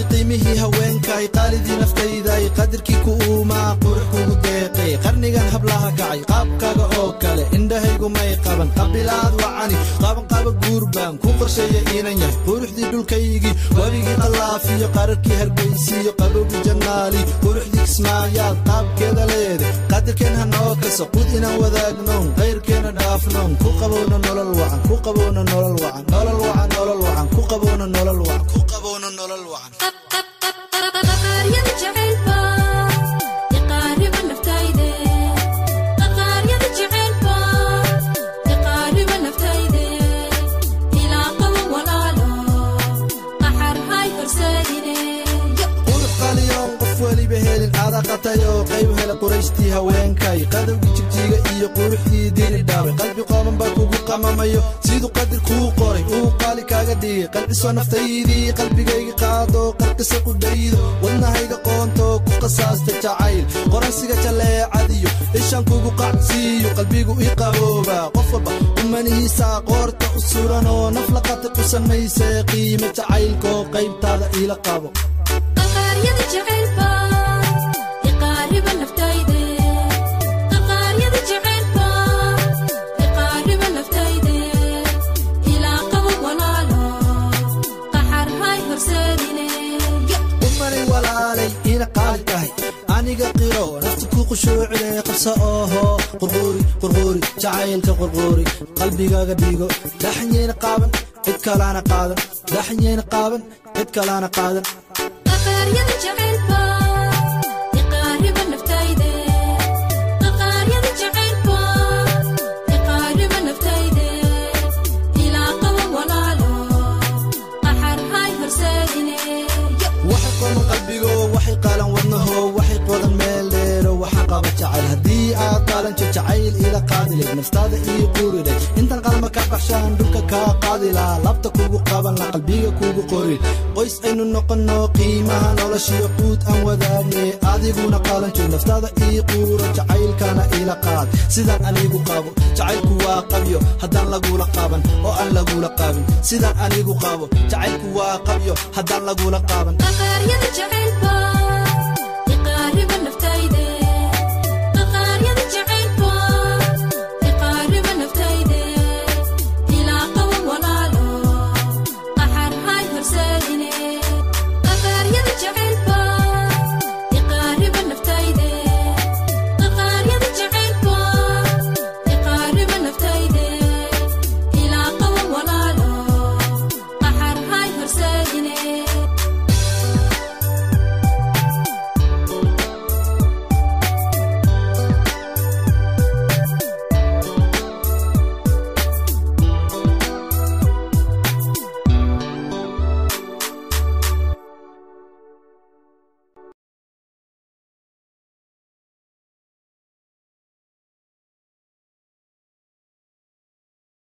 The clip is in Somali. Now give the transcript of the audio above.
qiimihii haweenkay qaalidii naftayday qadarkii kuuma quruxugu deeqay qarnigan hablaha kacay qaabkaaga oo kale indhahaygu may qaban qabilaad wacani qaban qaba guurbaan ku qorsheeyay inaan yahay quruxdii dhulkaygii wabigii qalaafiyo qararkii hargeysiyo qabowgii jannaali quruxdii kismaayaad qaabkeeda leede qadarkeen hanoo kaso qud inaan wadaagnoon qayrkeena dhaafnoon ku qabowna nolol wacan ku qabowna nolol wacan nolol wacan nolol wacan ku qabowna nolol wacan ku qabowna nolol wacan qatayo qayb hela qurayshtii haweenkay qadawgii jigjiga iyo quruxdii diri dhaabay qalbi qooman baa kugu qamamayo siduu qadir kuu qoray uu qaali kaaga dhigay qalbisoo naftaydii qalbigayga qaado qarqisa ku dhaydo wadnahayga qoonto ku qasaasta jacayl qoransiga jaleecadiyo ishaan kugu qacsiiyo qalbigu ii qabooba qof walba umanihiisa qoorta u suranoo naf la qata ku samaysa qiime jacaylkoo qaybtaada iila qabo aniga qiro nafta ku qushuucday qabsa oo qurquri jacaylka qurquri qalbigaaga dhigo dhaxanyeen qaaban cid kalaana qaadan dhaxanyeen qaaban cid kalaana qaadan qaqaariyada jacaylka iqaariba naftayde qaqaariyada jacaylka iqaariba naftayde ilaa qaban walaalo qaxar hay horseedine waxa qoon qalbigo waxay qaalan wadnaho waxay qodan meel dheero waxa qaba jacayl hadii aad qaalan jacayl ila qaadilay naftaada ii quuriday intan qalma ka baxshaan dhulka ka qaadila labta kugu qaban la qalbiga kugu qori qoys aynu noqono qiimaha noloshiyo quud aan wadaagne adiguna qaalan naftaada ii quuro jacaylkana ila qaad sidaan anigu qabo jacaylku waa qabyo hadaan lagula qaban oo aan lagula qaabin sidaan anigu qabo jacaylku waa qabyo hadaan lagula qaban qaqaariyada jacaylka